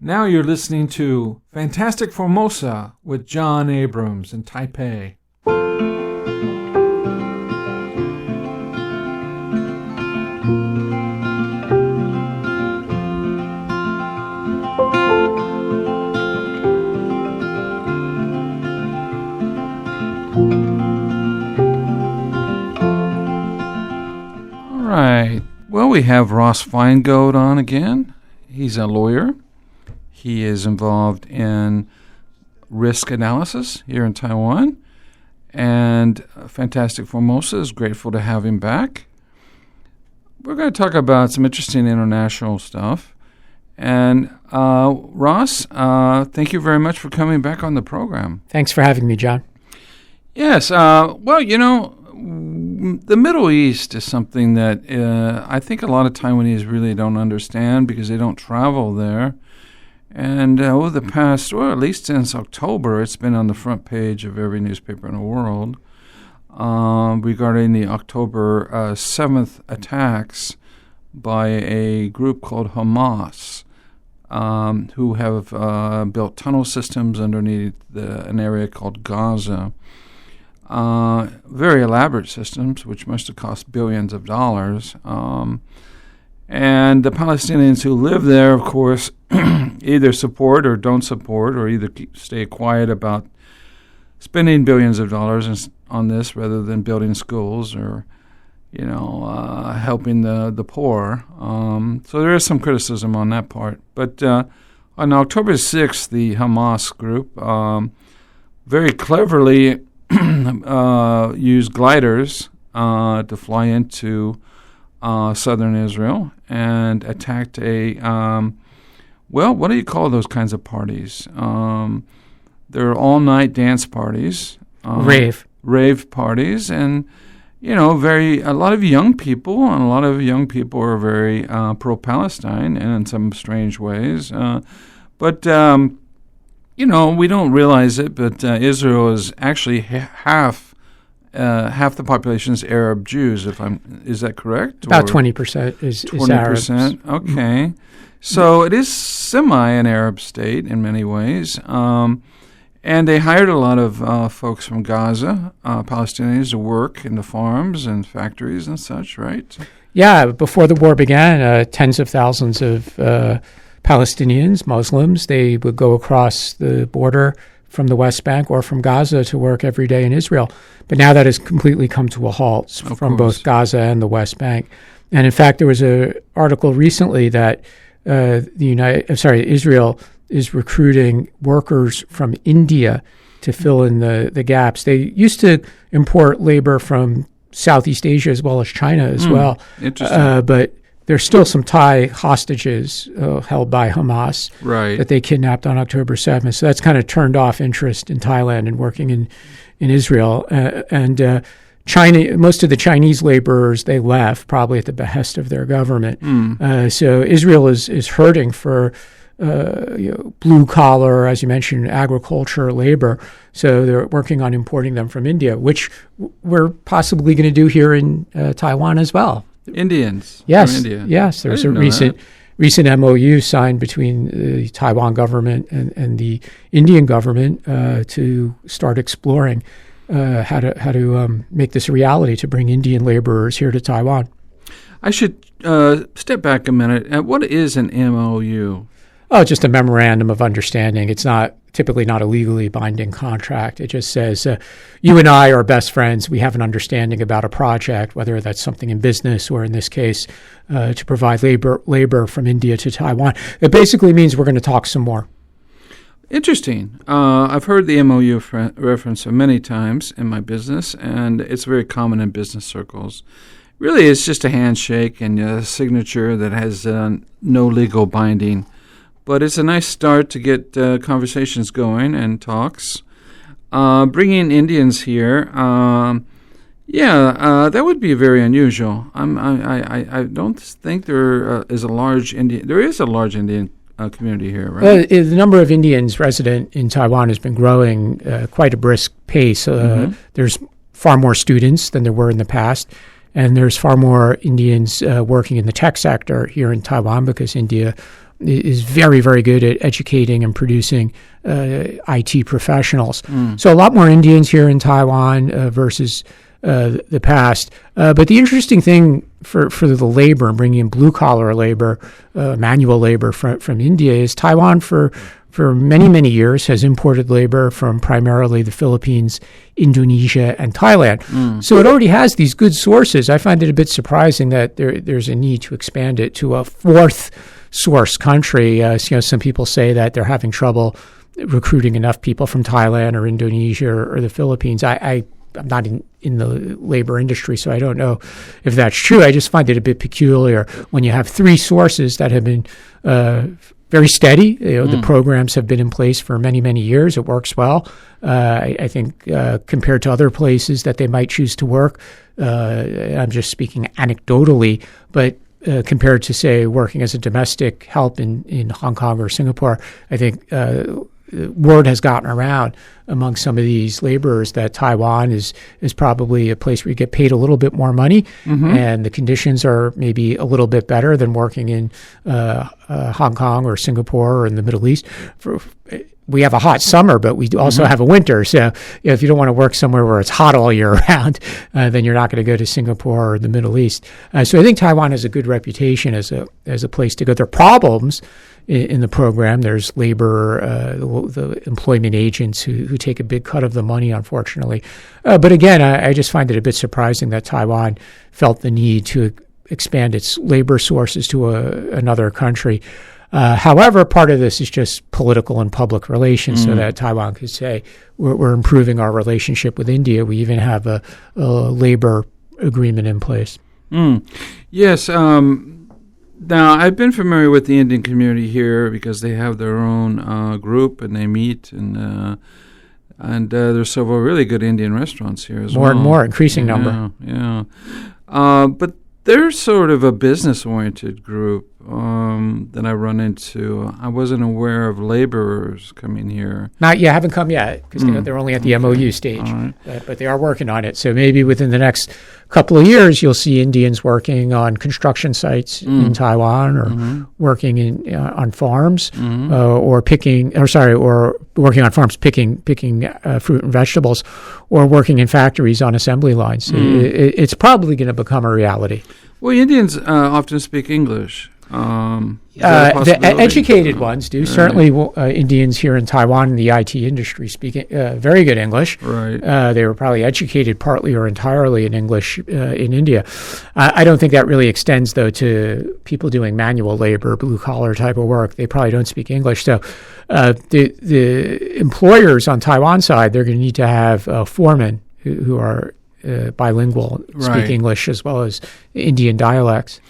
Now you're listening to Fantastic Formosa with Jon Abrams in Taipei. All right. Well, we have Ross Feingold on again. He's a lawyer. He is involved in risk analysis here in Taiwan. And Fantastic Formosa is grateful to have him back. We're going to talk about some interesting international stuff. And Ross, thank you very much for coming back on the program. Thanks for having me, John. Yes. Well, you know, the Middle East is something that I think a lot of Taiwanese really don't understand because they don't travel there. And over the past, well, at least since October, it's been on the front page of every newspaper in the world regarding the October 7th attacks by a group called Hamas, who have built tunnel systems underneath an area called Gaza. Very elaborate systems, which must have cost billions of dollars. And the Palestinians who live there, of course, either support or don't support, or either stay quiet about spending billions of dollars on this rather than building schools or, you know, helping the poor. So there is some criticism on that part. But on October 6th, the Hamas group very cleverly used gliders to fly into southern Israel and attacked well, what do you call those kinds of parties? They're all-night dance parties. Rave parties. And, you know, a lot of young people, and a lot of young people are very pro-Palestine and in some strange ways. But you know, we don't realize it, but Israel is actually half the population is Arab Jews. Is that correct? About 20% is 20%. Okay, so it is semi an Arab state in many ways, and they hired a lot of folks from Gaza, Palestinians, to work in the farms and factories and such. Right? Yeah. Before the war began, tens of thousands of Palestinians, Muslims, they would go across the border from the West Bank or from Gaza to work every day in Israel. But now that has completely come to a halt from both Gaza and the West Bank. And in fact, there was an article recently that Israel is recruiting workers from India to fill in the gaps. They used to import labor from Southeast Asia as well as China as well. Interesting. But there's still some Thai hostages held by Hamas that they kidnapped on October 7th. So that's kind of turned off interest in Thailand and working in Israel. And China, most of the Chinese laborers, they left probably at the behest of their government. So Israel is hurting for blue collar, as you mentioned, agriculture labor. So they're working on importing them from India, which we're possibly going to do here in Taiwan as well. Indians. Yes, from India. Yes. There was a recent MOU signed between the Taiwan government and the Indian government to start exploring how to make this a reality to bring Indian laborers here to Taiwan. I should step back a minute. What is an MOU? Oh, just a memorandum of understanding. It's typically not a legally binding contract. It just says, you and I are best friends. We have an understanding about a project, whether that's something in business or in this case, to provide labor from India to Taiwan. It basically means we're going to talk some more. Interesting. I've heard the MOU reference many times in my business, and it's very common in business circles. Really, it's just a handshake and a signature that has no legal binding. But it's a nice start to get conversations going and talks. Bringing Indians here, that would be very unusual. I don't think there is a large Indian. There is a large Indian community here, right? The number of Indians resident in Taiwan has been growing quite a brisk pace. There's far more students than there were in the past, and there's far more Indians working in the tech sector here in Taiwan because India is very, very good at educating and producing IT professionals. So a lot more Indians here in Taiwan versus the past. But the interesting thing for the labor and bringing in blue-collar labor, manual labor from India is Taiwan for many, many years has imported labor from primarily the Philippines, Indonesia, and Thailand. So it already has these good sources. I find it a bit surprising that there's a need to expand it to a fourth source country. Some people say that they're having trouble recruiting enough people from Thailand or Indonesia or the Philippines. I'm not in the labor industry, so I don't know if that's true. I just find it a bit peculiar when you have three sources that have been very steady. The programs have been in place for many, many years. It works well. I think compared to other places that they might choose to work, I'm just speaking anecdotally, but compared to, say, working as a domestic help in Hong Kong or Singapore, I think word has gotten around among some of these laborers that Taiwan is probably a place where you get paid a little bit more money, and the conditions are maybe a little bit better than working in Hong Kong or Singapore or in the Middle East. We have a hot summer, but we also have a winter. So if you don't want to work somewhere where it's hot all year round, then you're not going to go to Singapore or the Middle East. So I think Taiwan has a good reputation as a place to go. There are problems in the program. There's labor, the employment agents who take a big cut of the money, unfortunately. But again, I just find it a bit surprising that Taiwan felt the need to expand its labor sources to another country. However, part of this is just political and public relations, so that Taiwan could say, we're improving our relationship with India. We even have a labor agreement in place. Yes. Now, I've been familiar with the Indian community here because they have their own group and they meet, and there's several really good Indian restaurants here as well. More and more, increasing number. Yeah. But they're sort of a business-oriented group that I run into. I wasn't aware of laborers coming here. Not yet, haven't come yet, because they're only at the MOU stage. Right. But they are working on it. So maybe within the next couple of years, you'll see Indians working on construction sites in Taiwan, or working on farms, or working on farms picking fruit and vegetables, or working in factories on assembly lines. It's probably going to become a reality. Well, Indians often speak English. The educated ones do. Right. Certainly, Indians here in Taiwan in the IT industry speak very good English. Right. They were probably educated partly or entirely in English in India. I don't think that really extends, though, to people doing manual labor, blue-collar type of work. They probably don't speak English. So the employers on Taiwan side, they're going to need to have foremen who are bilingual, speak English as well as Indian dialects.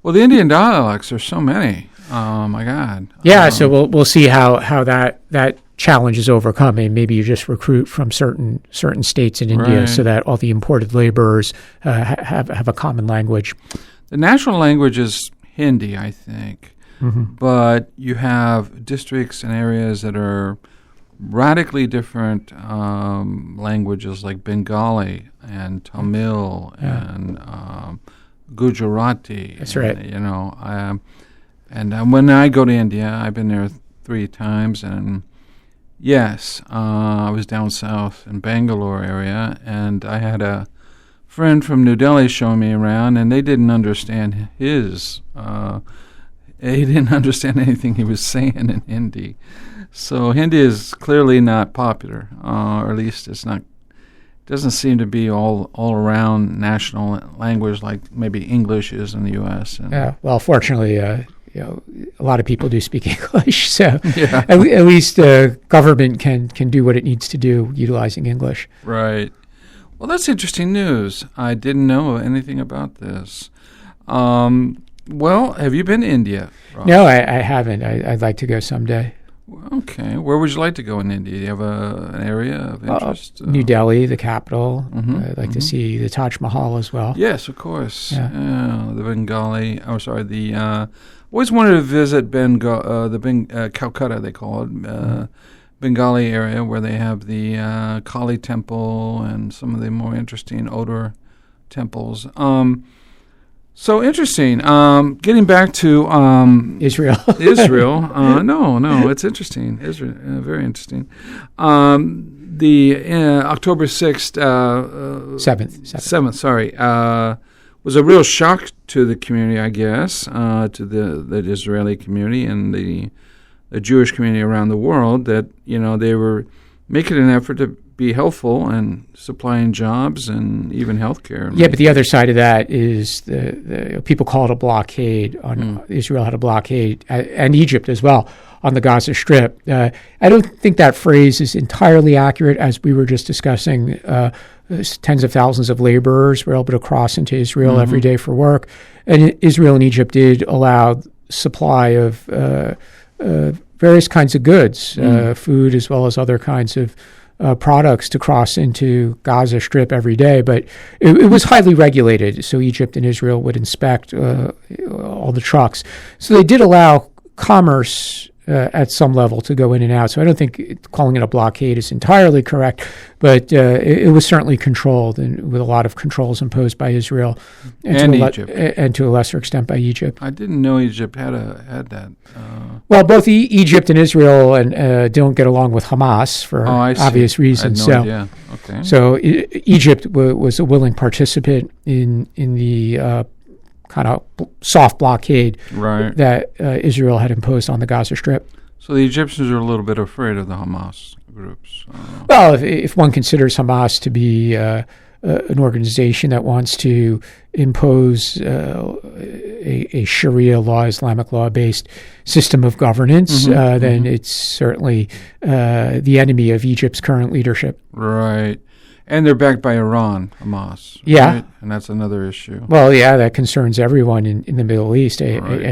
Well, the Indian dialects are so many. Oh my God! Yeah, so we'll see how that challenge is overcome. And maybe you just recruit from certain states in India, so that all the imported laborers have a common language. The national language is Hindi, I think, but you have districts and areas that are radically different languages, like Bengali and Tamil and Gujarati. That's right. And when I go to India, I've been there 3 times, and yes, I was down south in Bangalore area, and I had a friend from New Delhi showing me around, and they didn't understand he didn't understand anything he was saying in Hindi. So Hindi is clearly not popular, or at least it's not. Doesn't seem to be all around national language like maybe English is in the U.S. Yeah, well, fortunately, a lot of people do speak English, so at least government can do what it needs to do utilizing English. Right. Well, that's interesting news. I didn't know anything about this. Well, have you been to India, Ross? No, I haven't. I'd like to go someday. Okay. Where would you like to go in India? Do you have an area of interest? New Delhi, the capital. I'd like to see the Taj Mahal as well. Yes, of course. The Bengali. Always wanted to visit Calcutta, they call it, Bengali area, where they have the Kali temple and some of the more interesting older temples. So interesting. Getting back to Israel. Israel. No, it's interesting. Israel, very interesting. The October 6th, 7th, sorry, was a real shock to the community, I guess, to the Israeli community and the Jewish community around the world, that, they were making an effort to be helpful and supplying jobs and even health care. Yeah, but the other side of that is the people call it a blockade. Israel had a blockade, and Egypt as well, on the Gaza Strip. I don't think that phrase is entirely accurate, as we were just discussing. Tens of thousands of laborers were able to cross into Israel every day for work. And Israel and Egypt did allow supply of various kinds of goods, food as well as other kinds of products to cross into Gaza Strip every day. But it was highly regulated, so Egypt and Israel would inspect all the trucks. So they did allow commerce at some level to go in and out. So I don't think calling it a blockade is entirely correct, but it was certainly controlled, and with a lot of controls imposed by Israel and Egypt, and to a lesser extent by Egypt. I didn't know Egypt had that. Well, both Egypt and Israel don't get along with Hamas for obvious reasons. I had no idea. Okay. So Egypt was a willing participant in the kind of soft blockade that Israel had imposed on the Gaza Strip. So the Egyptians are a little bit afraid of the Hamas groups. Well, if one considers Hamas to be an organization that wants to impose a Sharia law, Islamic law-based system of governance, then it's certainly the enemy of Egypt's current leadership. Right. And they're backed by Iran, Hamas. Yeah. Right? And that's another issue. Well, yeah, that concerns everyone in the Middle East.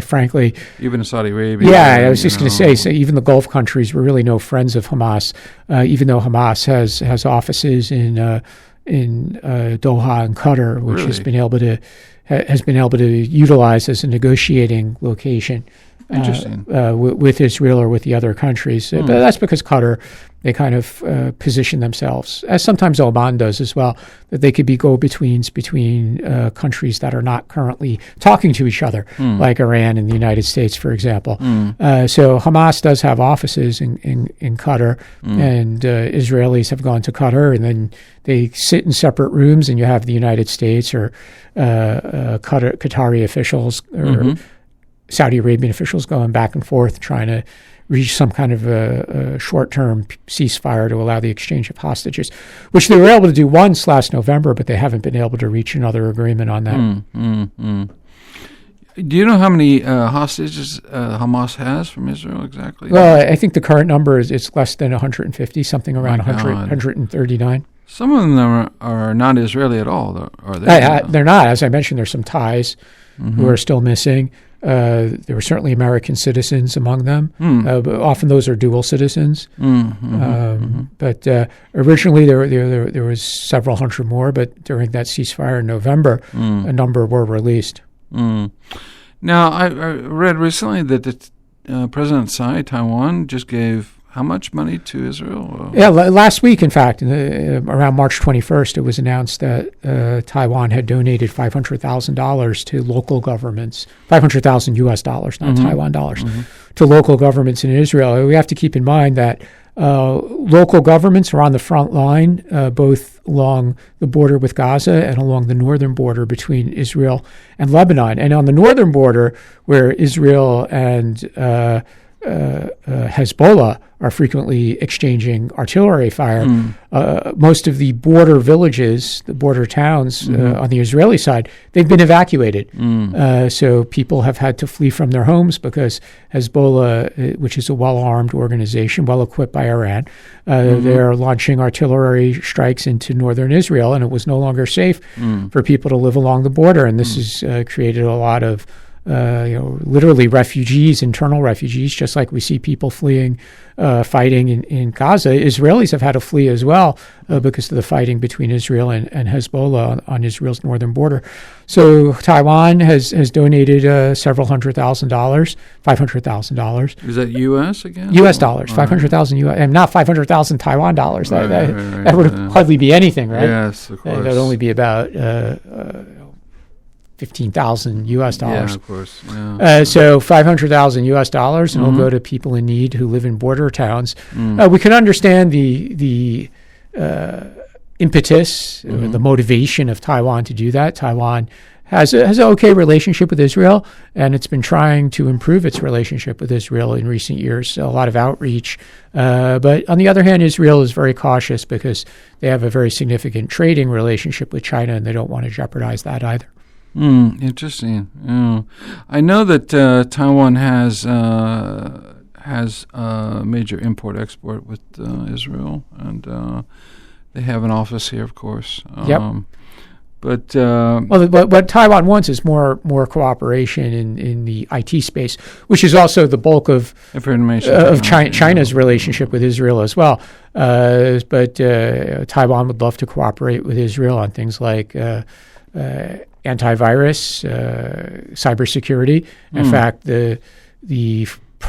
Frankly. Even Saudi Arabia. Yeah, I was just going to say, so even the Gulf countries were really no friends of Hamas, even though Hamas has offices in Doha and Qatar, which has been able to utilize as a negotiating location. Interesting. With Israel or with the other countries. But that's because Qatar, they kind of position themselves, as sometimes Oman does as well, that they could be go-betweens between countries that are not currently talking to each other, like Iran and the United States, for example. So Hamas does have offices in Qatar, and Israelis have gone to Qatar, and then they sit in separate rooms, and you have the United States or Qatari officials or Saudi Arabian officials going back and forth trying to reach some kind of a short-term ceasefire to allow the exchange of hostages, which they were able to do once last November, but they haven't been able to reach another agreement on that. Do you know how many hostages Hamas has from Israel exactly? Well, I think the current number is less than 150, something around 139. Some of them are not Israeli at all, are they? They're not. As I mentioned, there's some Thais who are still missing. There were certainly American citizens among them. But often those are dual citizens. But originally there was several hundred more, but during that ceasefire in November, a number were released. Now, I read recently that President Tsai, Taiwan, just gave how much money to Israel? Yeah, last week, in fact, around March 21st, it was announced that Taiwan had donated $500,000 to local governments, $500,000 U.S. dollars, not Taiwan dollars, to local governments in Israel. We have to keep in mind that local governments are on the front line, both along the border with Gaza and along the northern border between Israel and Lebanon. And on the northern border, where Israel and Hezbollah are frequently exchanging artillery fire. Most of the border villages, the border towns on the Israeli side, they've been evacuated. So people have had to flee from their homes because Hezbollah, which is a well-armed organization, well-equipped by Iran, they're launching artillery strikes into northern Israel, and it was no longer safe for people to live along the border. And this has created a lot of literally refugees, internal refugees, just like we see people fleeing, fighting in Gaza. Israelis have had to flee as well because of the fighting between Israel and Hezbollah on Israel's northern border. So Taiwan has donated several $100,000, $500,000. Is that U.S. again? U.S. dollars, $500,000 U.S. and not 500,000 Taiwan dollars. That would hardly be anything, right? Yes, of course. That would only be about $15,000 US. Yeah, of course. Yeah. So $500,000 US, and it'll go to people in need who live in border towns. We can understand the impetus, or the motivation of Taiwan to do that. Taiwan has an okay relationship with Israel, and it's been trying to improve its relationship with Israel in recent years. So a lot of outreach. But on the other hand, Israel is very cautious because they have a very significant trading relationship with China, and they don't want to jeopardize that either. Interesting. Yeah. I know that Taiwan has a major import-export with Israel, and they have an office here, of course. Yep. But what Taiwan wants is more cooperation in the IT space, which is also the bulk of China's relationship with Israel as well. But Taiwan would love to cooperate with Israel on things like antivirus, cybersecurity. In fact, the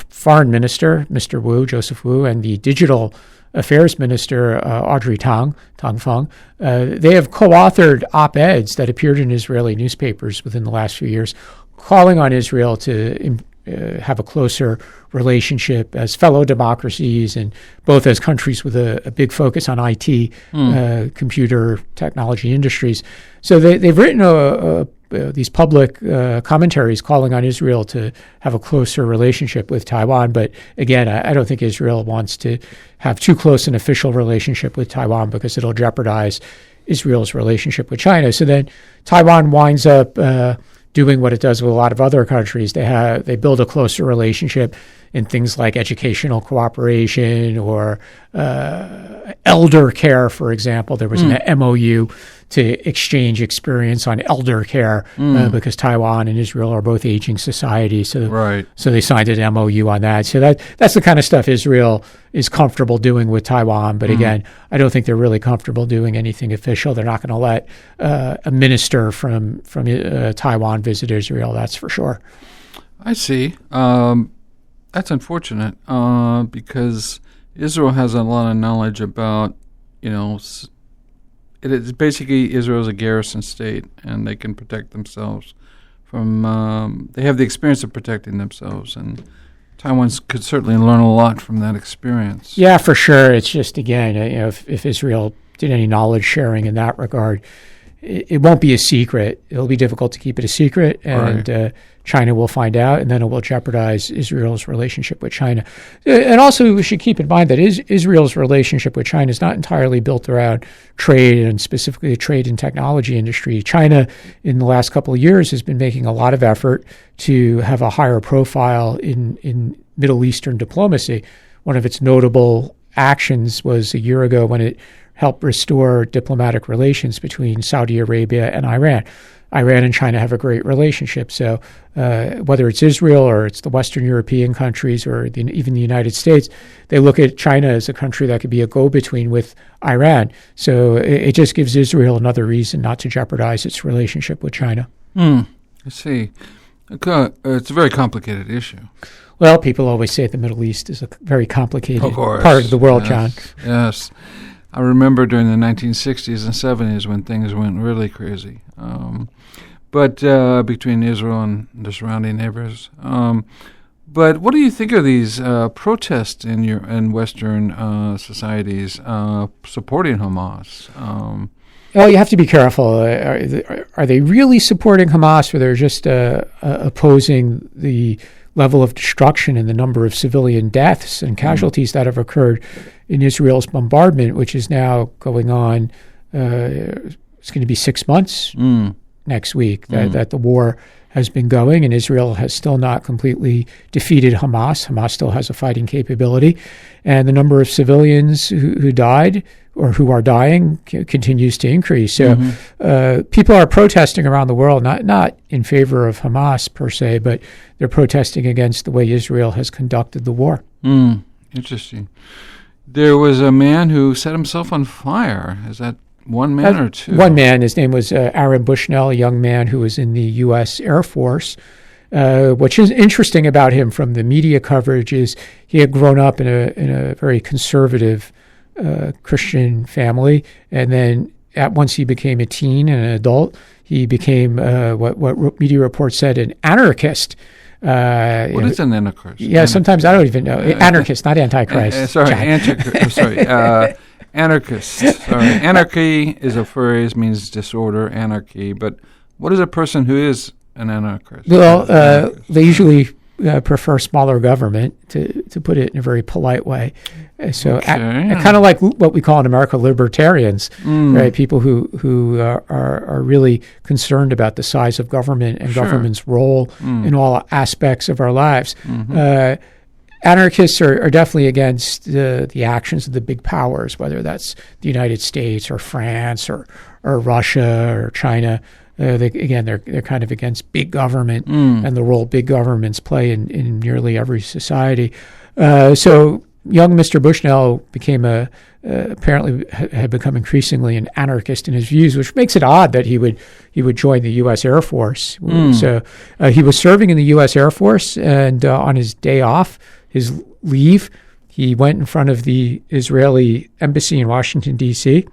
foreign minister, Mr. Wu, Joseph Wu, and the digital affairs minister, Audrey Tang Feng, they have co-authored op-eds that appeared in Israeli newspapers within the last few years, calling on Israel to have a closer relationship as fellow democracies, and both as countries with a big focus on IT, computer technology industries. So they've written these public commentaries calling on Israel to have a closer relationship with Taiwan. But again, I don't think Israel wants to have too close an official relationship with Taiwan because it'll jeopardize Israel's relationship with China. So then Taiwan winds up doing what it does with a lot of other countries. They build a closer relationship in things like educational cooperation or elder care, for example. There was an MOU to exchange experience on elder care because Taiwan and Israel are both aging societies. So they signed an MOU on that. So that's the kind of stuff Israel is comfortable doing with Taiwan. But again, I don't think they're really comfortable doing anything official. They're not going to let a minister from Taiwan visit Israel, that's for sure. I see. That's unfortunate because Israel has a lot of knowledge about, it is basically Israel is a garrison state, and they can protect themselves from. They have the experience of protecting themselves, and Taiwan could certainly learn a lot from that experience. Yeah, for sure. It's just again, if Israel did any knowledge sharing in that regard, it won't be a secret. It'll be difficult to keep it a secret, and China will find out, and then it will jeopardize Israel's relationship with China. And also, we should keep in mind that Israel's relationship with China is not entirely built around trade, and specifically the trade and technology industry. China, in the last couple of years, has been making a lot of effort to have a higher profile in Middle Eastern diplomacy. One of its notable actions was a year ago when it helped restore diplomatic relations between Saudi Arabia and Iran. Iran and China have a great relationship. So whether it's Israel or it's the Western European countries or even the United States, they look at China as a country that could be a go-between with Iran. So it just gives Israel another reason not to jeopardize its relationship with China. I see. It's a very complicated issue. Well, people always say the Middle East is a very complicated part of the world, John. Yes. I remember during the 1960s and 70s when things went really crazy. But between Israel and the surrounding neighbors. But what do you think of these protests in Western societies supporting Hamas? Well, you have to be careful. Are they really supporting Hamas, or they're just opposing the level of destruction and the number of civilian deaths and casualties that have occurred in Israel's bombardment, which is now going on? It's going to be 6 months next week that the war has been going, and Israel has still not completely defeated Hamas. Hamas still has a fighting capability, and the number of civilians who died or who are dying continues to increase. So people are protesting around the world, not in favor of Hamas per se, but they're protesting against the way Israel has conducted the war. Interesting. There was a man who set himself on fire. Is that one man or two? One man. His name was Aaron Bushnell, a young man who was in the U.S. Air Force. What's interesting about him from the media coverage is he had grown up in a very conservative Christian family, and then once he became a teen and an adult, he became what media reports said, an anarchist. What is an anarchist? Yeah, sometimes I don't even know. Anarchist, not antichrist. Anarchist. Sorry, anarchy is a phrase, means disorder, anarchy. But what is a person who is an anarchist? Well, they usually prefer smaller government, to put it in a very polite way. So, kind of like what we call in America libertarians, right? People who are really concerned about the size of government and government's role in all aspects of our lives. Anarchists are definitely against the actions of the big powers, whether that's the United States or France or Russia or China. They're kind of against big government and the role big governments play in nearly every society. So young Mr. Bushnell became apparently had become increasingly an anarchist in his views, which makes it odd that he would join the U.S. Air Force. So he was serving in the U.S. Air Force, and on his day off, his leave, he went in front of the Israeli embassy in Washington, D.C.,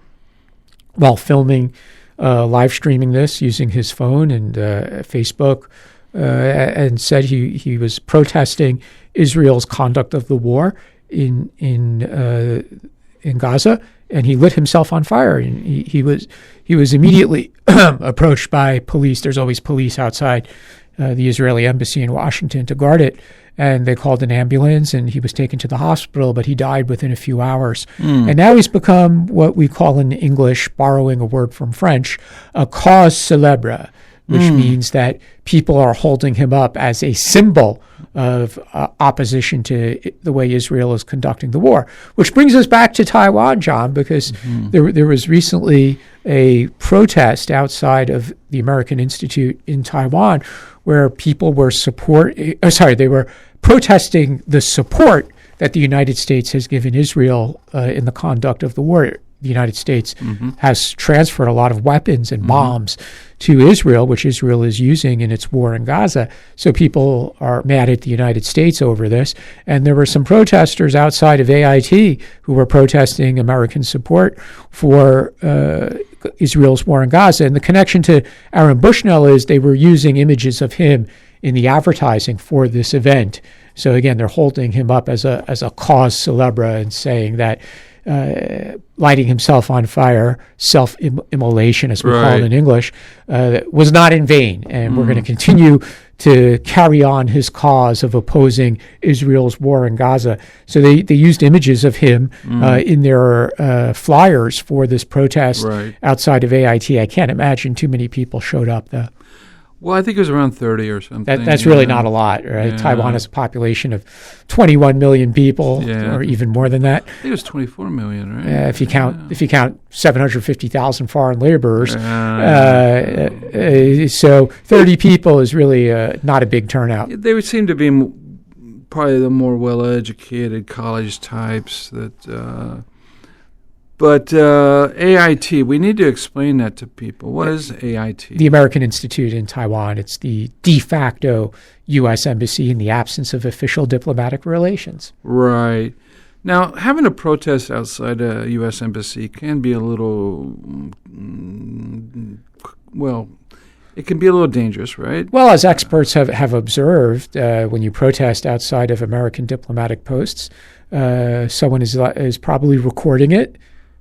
while filming, live streaming this using his phone and Facebook, and said he was protesting Israel's conduct of the war in Gaza, and he lit himself on fire. And he was immediately approached by police. There's always police outside the Israeli embassy in Washington to guard it. And they called an ambulance, and he was taken to the hospital, but he died within a few hours. And now he's become what we call in English, borrowing a word from French, a cause célèbre, which means that people are holding him up as a symbol of opposition to the way Israel is conducting the war. Which brings us back to Taiwan, John, because there was recently a protest outside of the American Institute in Taiwan where people were they were protesting the support that the United States has given Israel in the conduct of the war. The United States has transferred a lot of weapons and bombs to Israel, which Israel is using in its war in Gaza. So people are mad at the United States over this. And there were some protesters outside of AIT who were protesting American support for Israel's war in Gaza. And the connection to Aaron Bushnell is they were using images of him in the advertising for this event. So again, they're holding him up as a cause célèbre and saying that lighting himself on fire, self-immolation, as we call it in English, was not in vain. And we're going to continue to carry on his cause of opposing Israel's war in Gaza. So they used images of him in their flyers for this protest outside of AIT. I can't imagine too many people showed up, though. Well, I think it was around 30 or something. That's really not a lot, right? Yeah. Taiwan has a population of 21 million people, or even more than that. I think it was 24 million, right? If you count 750,000 foreign laborers, so 30 people is really not a big turnout. They would seem to be probably the more well-educated college types that. But AIT, we need to explain that to people. What is AIT? The American Institute in Taiwan. It's the de facto U.S. embassy in the absence of official diplomatic relations. Right. Now, having a protest outside a U.S. embassy can be a little, it can be a little dangerous, right? Well, as experts have observed, when you protest outside of American diplomatic posts, someone is probably recording it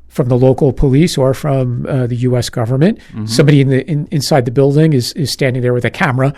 from the local police or from the U.S. government. Somebody inside the building is standing there with a camera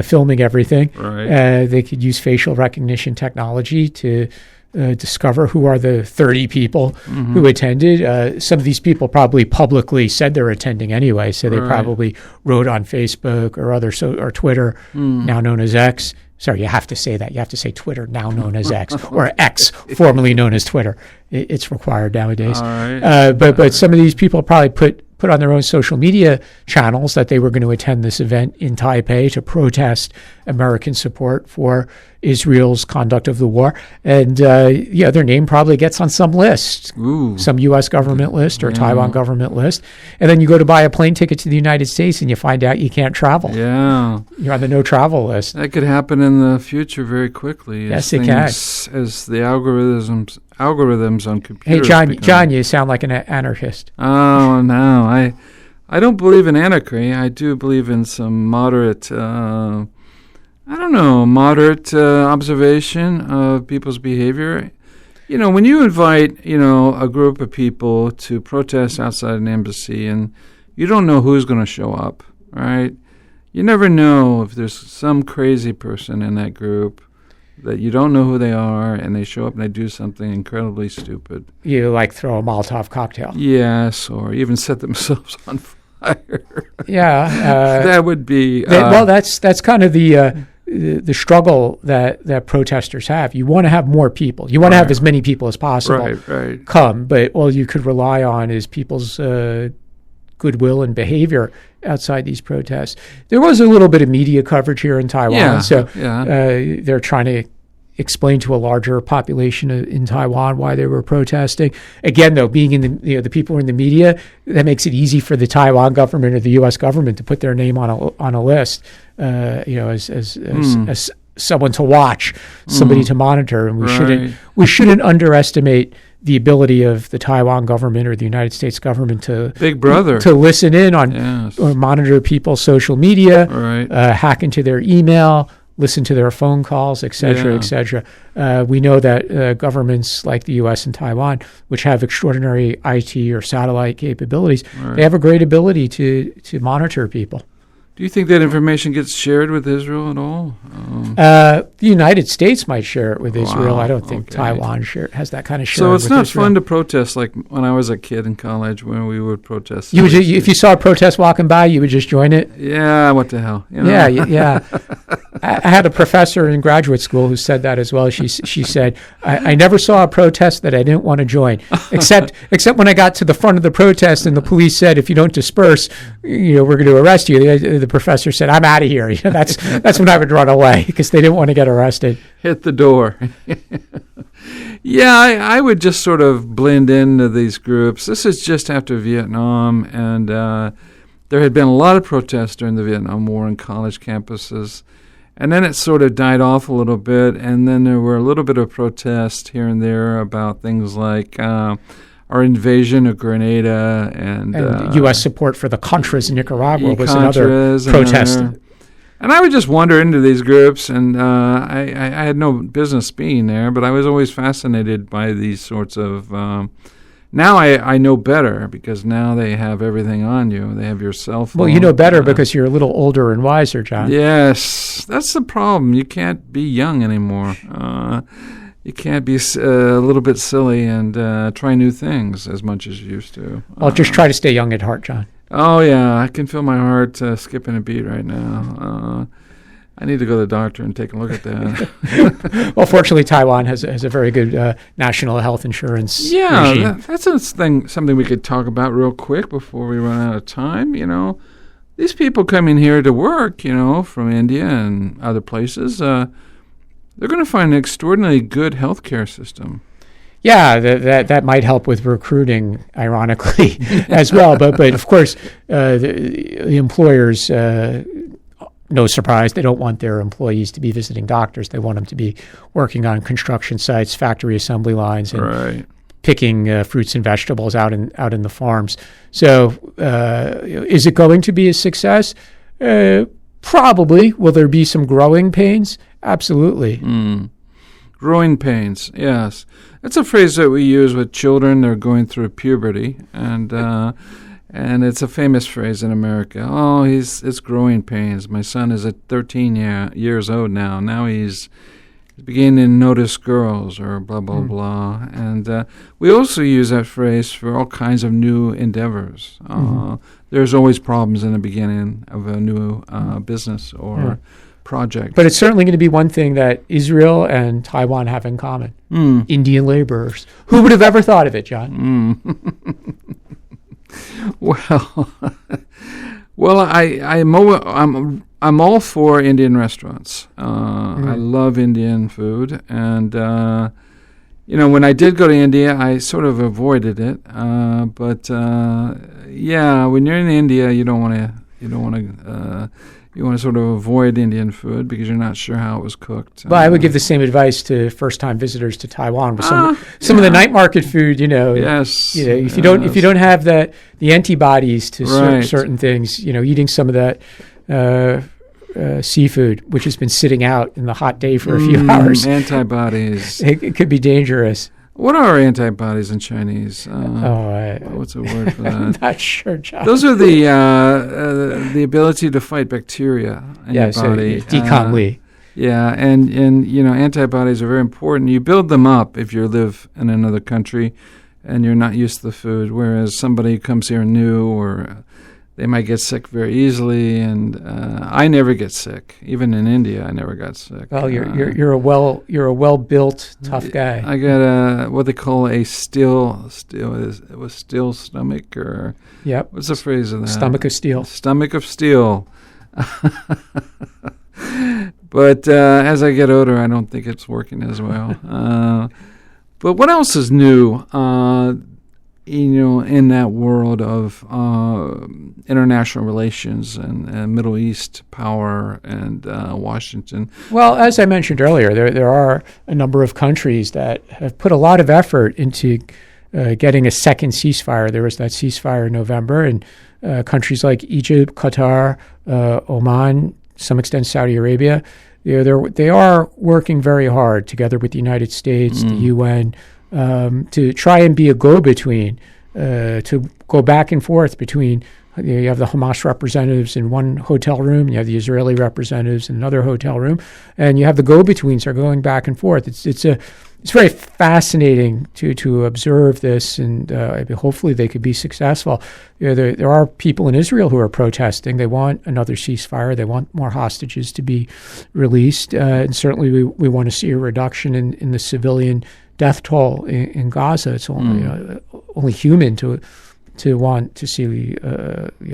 filming everything. They could use facial recognition technology to discover who are the 30 people who attended. Some of these people probably publicly said they're attending anyway, so they probably wrote on Facebook or or Twitter, now known as X. Sorry, you have to say that. You have to say Twitter, now known as X, or X, formerly known as Twitter. It's required nowadays. But some of these people probably put on their own social media channels that they were going to attend this event in Taipei to protest American support for Israel's conduct of the war. And, their name probably gets on some list, some U.S. government list or Taiwan government list. And then you go to buy a plane ticket to the United States and you find out you can't travel. Yeah. You're on the no travel list. That could happen in the future very quickly. Yes, it can. As the algorithms on computers. Hey, John, you sound like an anarchist. Oh, no. I don't believe in anarchy. I do believe in some moderate observation of people's behavior. When you invite, a group of people to protest outside an embassy and you don't know who's going to show up, right? You never know if there's some crazy person in that group that you don't know who they are and they show up and they do something incredibly stupid. You throw a Molotov cocktail. Yes, or even set themselves on fire. Yeah. That would be... that's kind of the struggle that protesters have. You want to have more people. You want to have as many people as possible come, but all you could rely on is people's goodwill and behavior outside these protests. There was a little bit of media coverage here in Taiwan, they're trying to explain to a larger population in Taiwan why they were protesting. Again, though, being in the people who are in the media, that makes it easy for the Taiwan government or the U.S. government to put their name on a list, as someone to watch, somebody to monitor, and we shouldn't underestimate the ability of the Taiwan government or the United States government to Big Brother to listen in on or monitor people's social media, hack into their email, listen to their phone calls, et cetera, et cetera. We know that governments like the U.S. and Taiwan, which have extraordinary IT or satellite capabilities, they have a great ability to monitor people. Do you think that information gets shared with Israel at all? The United States might share it with Israel. I don't think Taiwan has that kind of sharing. So it's with not Israel. fun to protest like when I was a kid in college when we would protest. If you saw a protest walking by, you would just join it? Yeah, what the hell? Yeah. I had a professor in graduate school who said that as well. She said, I never saw a protest that I didn't want to join, except when I got to the front of the protest and the police said, if you don't disperse, we're going to arrest you. The professor said, I'm out of here. That's when I would run away because they didn't want to get arrested. Hit the door. I would just sort of blend into these groups. This is just after Vietnam, and there had been a lot of protests during the Vietnam War on college campuses. And then it sort of died off a little bit, and then there were a little bit of protest here and there about things like our invasion of Grenada and U.S. support for the Contras in Nicaragua was another protest. And I would just wander into these groups, and I had no business being there, but I was always fascinated by these sorts of... now I know better because now they have everything on you. They have your cell phone. Well, you know better because you're a little older and wiser, John. Yes, that's the problem. You can't be young anymore. You can't be a little bit silly and try new things as much as you used to. Well, just try to stay young at heart, John. Oh, yeah. I can feel my heart skipping a beat right now. I need to go to the doctor and take a look at that. Well, fortunately, Taiwan has a very good national health insurance regime. That's something we could talk about real quick before we run out of time. These people coming here to work, from India and other places, they're going to find an extraordinarily good healthcare system. Yeah, that might help with recruiting, ironically, as well. But of course, the employers, no surprise, they don't want their employees to be visiting doctors. They want them to be working on construction sites, factory assembly lines, and picking fruits and vegetables out in the farms. So, is it going to be a success? Probably. Will there be some growing pains? Absolutely. Growing pains, yes. That's a phrase that we use with children. They're going through puberty, and it's a famous phrase in America. Oh, it's growing pains. My son is at 13 years old now. Now he's beginning to notice girls or blah, blah, blah. And we also use that phrase for all kinds of new endeavors. There's always problems in the beginning of a new business or project. But it's certainly going to be one thing that Israel and Taiwan have in common. Indian laborers. Who would have ever thought of it, John? Well, I'm I'm all for Indian restaurants. I love Indian food, and when I did go to India, I sort of avoided it. But when you're in India, you want to sort of avoid Indian food because you're not sure how it was cooked. Well, I would give the same advice to first-time visitors to Taiwan with some of the night market food. Yes. If you don't have the antibodies to certain things, eating some of that seafood, which has been sitting out in the hot day for a few hours, antibodies. It could be dangerous. What are antibodies in Chinese? What's a word for that? I'm not sure, John. Those are the ability to fight bacteria in your body. Decon Li. And antibodies are very important. You build them up if you live in another country and you're not used to the food, whereas somebody who comes here new or they might get sick very easily, and I never get sick. Even in India, I never got sick. Well, you're a well-built, tough guy. I got what they call a still stomach, or what's the phrase of that? Stomach of steel. Stomach of steel. But as I get older, I don't think it's working as well. But what else is new? In that world of international relations and Middle East power and Washington. Well, as I mentioned earlier, there are a number of countries that have put a lot of effort into getting a second ceasefire. There was that ceasefire in November, and countries like Egypt, Qatar, Oman, to some extent Saudi Arabia, they are working very hard together with the United States, the UN, to try and be a go-between, to go back and forth between. You have the Hamas representatives in one hotel room, you have the Israeli representatives in another hotel room, and you have the go-betweens are going back and forth. It's very fascinating to observe this, and hopefully they could be successful. There are people in Israel who are protesting. They want another ceasefire. They want more hostages to be released, and certainly we want to see a reduction in the civilian death toll in Gaza. It's only human to want to see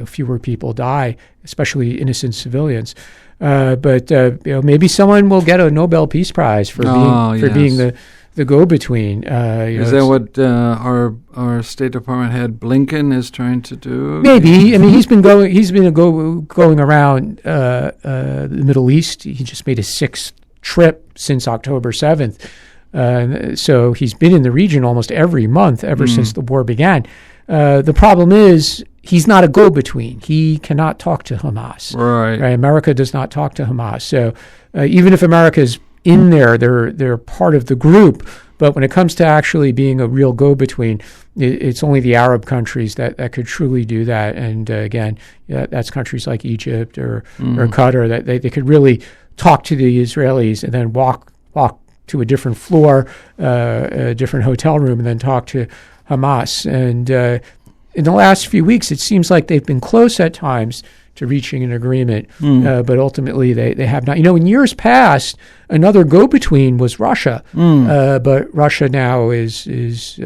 fewer people die, especially innocent civilians. But maybe someone will get a Nobel Peace Prize for being the go-between. Is that what our State Department head Blinken is trying to do? Maybe. I mean, he's been going around the Middle East. He just made his 6th trip since October 7th. So he's been in the region almost every month ever since the war began. The problem is he's not a go-between. He cannot talk to Hamas. Right. America does not talk to Hamas. So even if America is in there, they're part of the group. But when it comes to actually being a real go-between, it's only the Arab countries that could truly do that. And again, that's countries like Egypt or Qatar that they could really talk to the Israelis and then walk to a different floor, a different hotel room, and then talk to Hamas. And in the last few weeks, it seems like they've been close at times to reaching an agreement, but ultimately they have not. In years past, another go-between was Russia, but Russia now is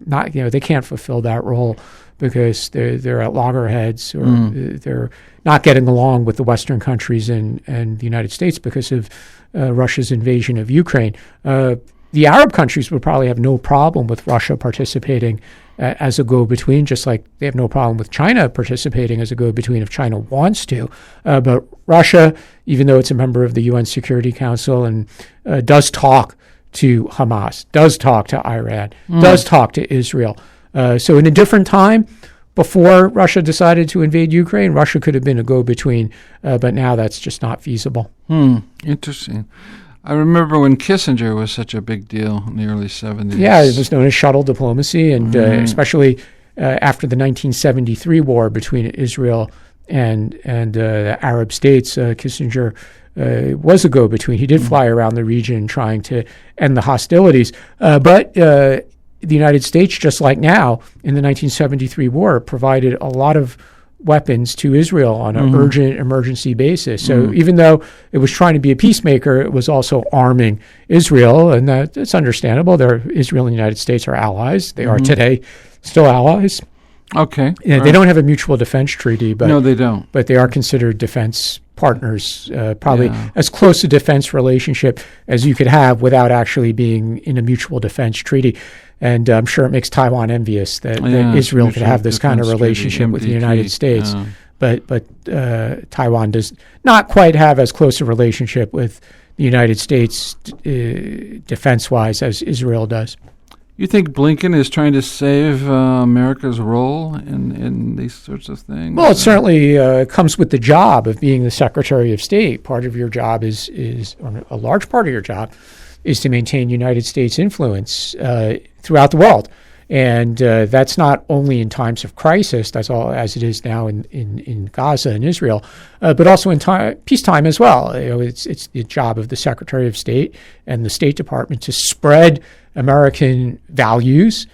not. They can't fulfill that role because they're at loggerheads, or they're not getting along with the Western countries and the United States because of Russia's invasion of Ukraine. The Arab countries would probably have no problem with Russia participating as a go-between, just like they have no problem with China participating as a go-between if China wants to. But Russia, even though it's a member of the UN Security Council and does talk to Hamas, does talk to Iran, does talk to Israel. So in a different time, before Russia decided to invade Ukraine, Russia could have been a go-between, but now that's just not feasible. Interesting. I remember when Kissinger was such a big deal in the early 70s. Yeah, it was known as shuttle diplomacy, and especially after the 1973 war between Israel and the Arab states, Kissinger was a go-between. He did fly around the region trying to end the hostilities, but the United States, just like now, in the 1973 war, provided a lot of weapons to Israel on an urgent emergency basis. So even though it was trying to be a peacemaker, it was also arming Israel, and that's understandable. Israel and the United States are allies. They are today still allies. Okay. Yeah, right. They don't have a mutual defense treaty, but no, they don't. But they are considered defense partners, probably as close a defense relationship as you could have without actually being in a mutual defense treaty. And I'm sure it makes Taiwan envious that Israel could have this kind of relationship with the United States. But Taiwan does not quite have as close a relationship with the United States defense-wise as Israel does. You think Blinken is trying to save America's role in these sorts of things? Well, it certainly comes with the job of being the Secretary of State. Part of your job is or a large part of your job is to maintain United States influence throughout the world. And that's not only in times of crisis, that's all as it is now in Gaza and Israel, but also in peacetime as well. It's the job of the Secretary of State and the State Department to spread American values,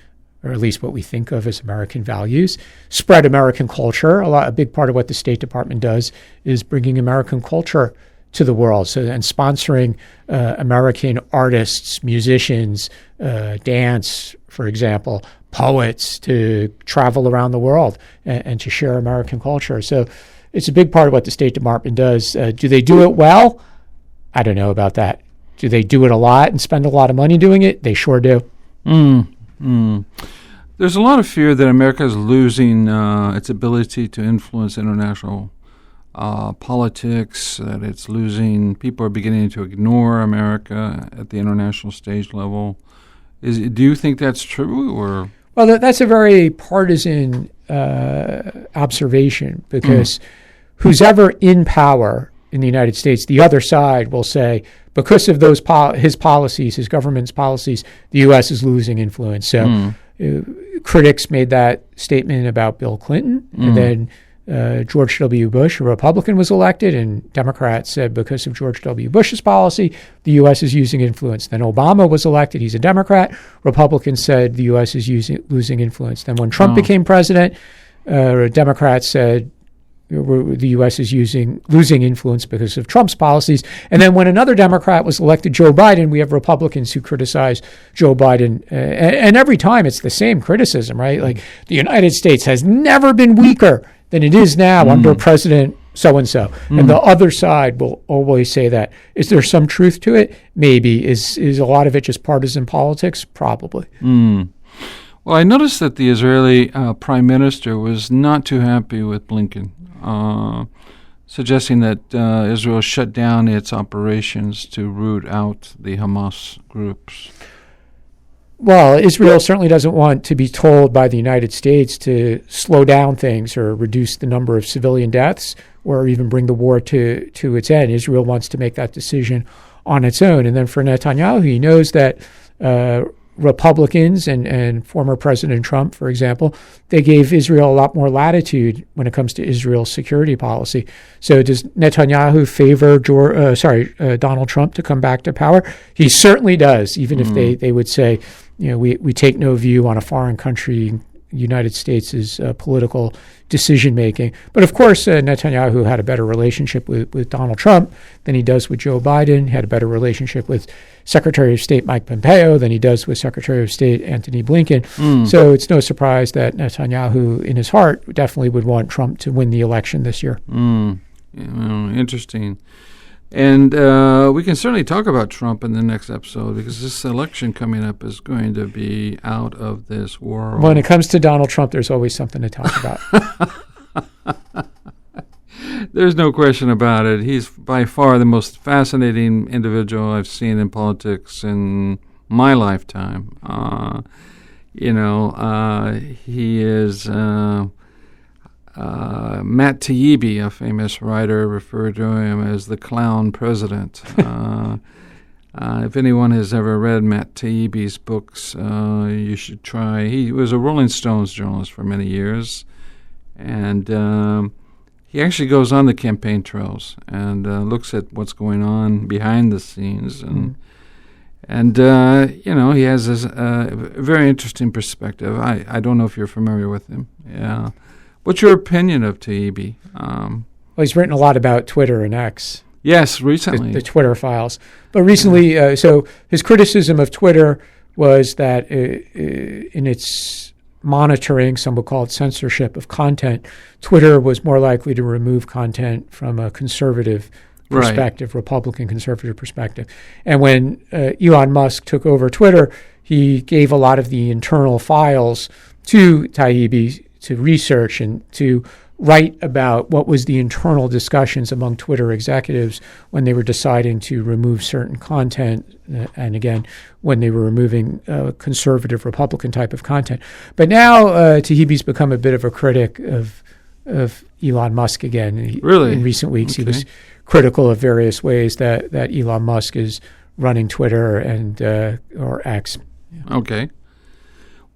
or at least what we think of as American values, spread American culture. A big part of what the State Department does is bringing American culture to the world, and sponsoring American artists, musicians, dance, for example, poets to travel around the world and to share American culture. So it's a big part of what the State Department does. Do they do it well? I don't know about that. Do they do it a lot and spend a lot of money doing it? They sure do. There's a lot of fear that America is losing its ability to influence international politics, that it's losing, people are beginning to ignore America at the international stage level. Do you think that's true? Or Well, that's a very partisan observation, because who's ever in power in the United States, the other side will say, because of those his policies, his government's policies, the U.S. is losing influence. So critics made that statement about Bill Clinton, and then George W. Bush, a Republican, was elected, and Democrats said because of George W. Bush's policy, the U.S. is using influence. Then Obama was elected. He's a Democrat. Republicans said the U.S. is losing influence. Then when Trump became president, Democrats said the U.S. is losing influence because of Trump's policies. And then when another Democrat was elected, Joe Biden, we have Republicans who criticize Joe Biden. And every time it's the same criticism, right? Like, the United States has never been weaker than it is now under President so-and-so. And the other side will always say that. Is there some truth to it? Maybe. Is a lot of it just partisan politics? Probably. Well, I noticed that the Israeli prime minister was not too happy with Blinken, suggesting that Israel shut down its operations to root out the Hamas groups. Well, Israel certainly doesn't want to be told by the United States to slow down things or reduce the number of civilian deaths or even bring the war to its end. Israel wants to make that decision on its own. And then for Netanyahu, he knows that Republicans and former President Trump, for example, they gave Israel a lot more latitude when it comes to Israel's security policy. So does Netanyahu favor Donald Trump to come back to power? He certainly does, even if they would say, we take no view on a foreign country, United States' political decision-making. But of course, Netanyahu had a better relationship with Donald Trump than he does with Joe Biden, had a better relationship with Secretary of State Mike Pompeo than he does with Secretary of State Antony Blinken. So it's no surprise that Netanyahu, in his heart, definitely would want Trump to win the election this year. Interesting. And we can certainly talk about Trump in the next episode, because this election coming up is going to be out of this world. When it comes to Donald Trump, there's always something to talk about. There's no question about it. He's by far the most fascinating individual I've seen in politics in my lifetime. He is... Matt Taibbi, a famous writer, referred to him as the clown president. If anyone has ever read Matt Taibbi's books, you should try. He was a Rolling Stones journalist for many years, and he actually goes on the campaign trails and looks at what's going on behind the scenes, and he has this very interesting perspective. I don't know if you're familiar with him. Yeah. What's your opinion of Taibbi? Well, he's written a lot about Twitter and X. Yes, recently. The Twitter files. But recently, so his criticism of Twitter was that in its monitoring, some would call it censorship of content, Twitter was more likely to remove content from a conservative perspective, Republican conservative perspective. And when Elon Musk took over Twitter, he gave a lot of the internal files to Taibbi to research and to write about what was the internal discussions among Twitter executives when they were deciding to remove certain content, and again, when they were removing conservative Republican type of content. But now Taibbi's become a bit of a critic of Elon Musk again. Really? In recent weeks, he was critical of various ways that Elon Musk is running Twitter and or X. Yeah. Okay.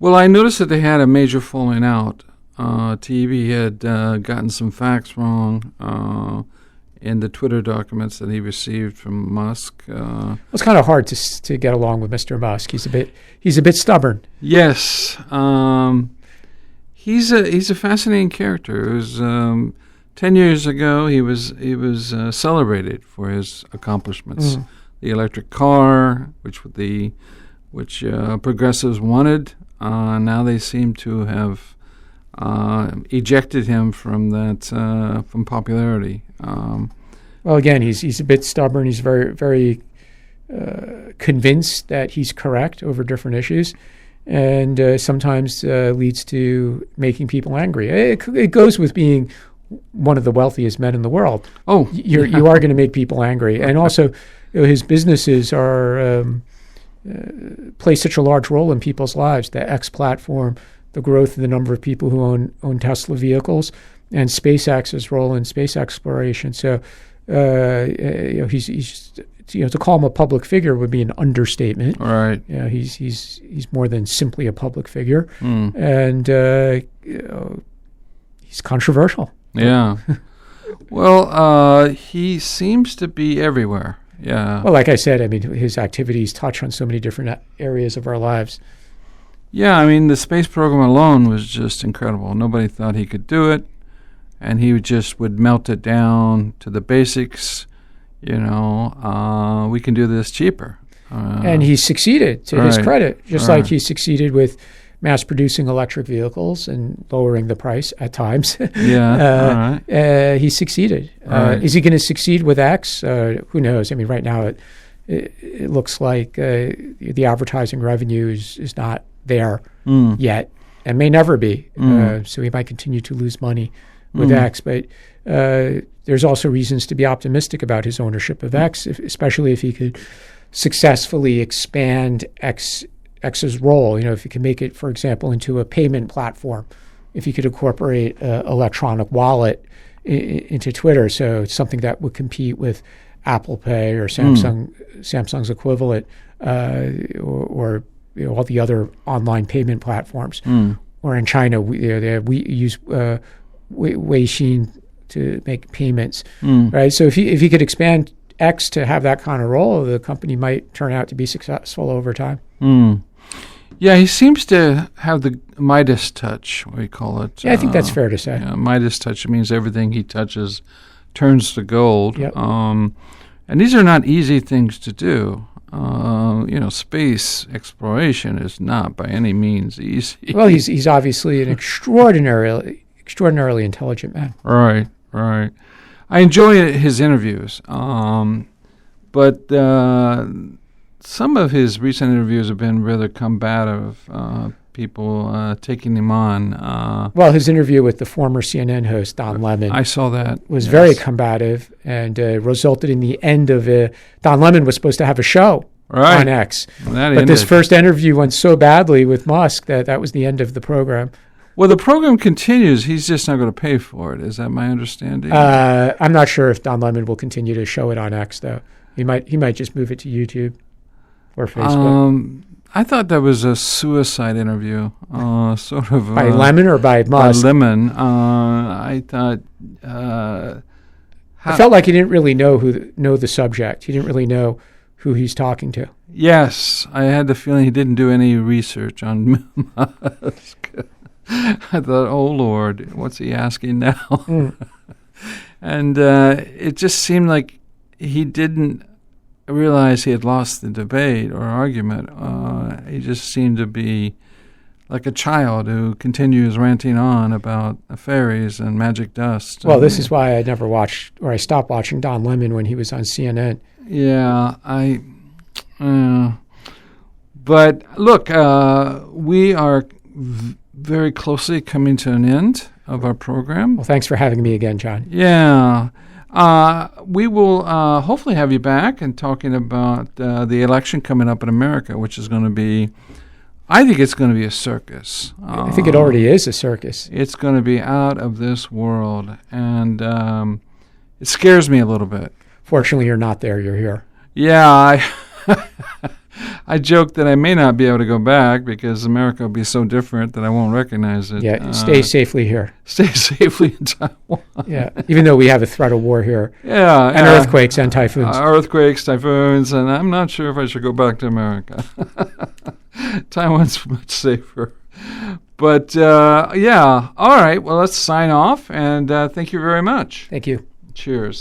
Well, I noticed that they had a major falling out. Taibbi had gotten some facts wrong in the Twitter documents that he received from Musk. It's kind of hard to get along with Mr. Musk. He's a bit stubborn. Yes, he's a fascinating character. It was 10 years ago. He was celebrated for his accomplishments. The electric car, which progressives wanted. Now they seem to have ejected him from that from popularity. Well, again, he's a bit stubborn. He's very, very convinced that he's correct over different issues, and sometimes leads to making people angry. It goes with being one of the wealthiest men in the world. Oh, you are going to make people angry, and also his businesses are play such a large role in people's lives. The X platform, the growth of the number of people who own Tesla vehicles, and SpaceX's role in space exploration. So, he's to call him a public figure would be an understatement. All right. He's more than simply a public figure, and he's controversial. Yeah. Well, he seems to be everywhere. Yeah. Well, like I said, I mean, his activities touch on so many different areas of our lives. Yeah, I mean, the space program alone was just incredible. Nobody thought he could do it, and he just would melt it down to the basics. We can do this cheaper. And he succeeded, to his credit, just like he succeeded with mass-producing electric vehicles and lowering the price at times. Yeah, he succeeded. Is he going to succeed with X? Who knows? I mean, right now it looks like the advertising revenue is not there yet and may never be. So he might continue to lose money with X. But there's also reasons to be optimistic about his ownership of X, especially if he could successfully expand X's role. If you can make it, for example, into a payment platform, if you could incorporate an electronic wallet into Twitter, so it's something that would compete with Apple Pay or Samsung's equivalent, or all the other online payment platforms. Or in China, we use Weixin to make payments, right? So if he could expand X to have that kind of role, the company might turn out to be successful over time. Yeah, he seems to have the Midas touch, we call it. Yeah, I think that's fair to say. Midas touch means everything he touches turns to gold. Yep. And these are not easy things to do. Space exploration is not by any means easy. Well, he's obviously an extraordinarily intelligent man. Right. I enjoy his interviews, but some of his recent interviews have been rather combative. People taking him on. Well, his interview with the former CNN host Don Lemon, I saw that, was very combative and resulted in the end of Don Lemon was supposed to have a show on X, but this first interview went so badly with Musk that was the end of the program. Well, the program continues. He's just not going to pay for it. Is that my understanding? I'm not sure if Don Lemon will continue to show it on X, though. He might just move it to YouTube or Facebook. I thought that was a suicide interview, sort of. By Lemon or by Musk? By Lemon. I thought. I felt like he didn't really know the subject. He didn't really know who he's talking to. Yes, I had the feeling he didn't do any research on Musk. I thought, oh, Lord, what's he asking now? And it just seemed like he didn't realize he had lost the debate or argument. He just seemed to be like a child who continues ranting on about fairies and magic dust. Well, this is why I never watched, or I stopped watching Don Lemon when he was on CNN. Yeah, but look, we are very closely coming to an end of our program. Well, thanks for having me again, John. Yeah. We will hopefully have you back and talking about the election coming up in America, which is going to be, I think it's going to be a circus. I think it already is a circus. It's going to be out of this world, and it scares me a little bit. Fortunately, you're not there. You're here. Yeah, I joke that I may not be able to go back because America will be so different that I won't recognize it. Yeah, stay safely here. Stay safely in Taiwan. Yeah, even though we have a threat of war here. Yeah. And earthquakes and typhoons. Earthquakes, typhoons, and I'm not sure if I should go back to America. Taiwan's much safer. But, yeah, all right, well, let's sign off, and thank you very much. Thank you. Cheers.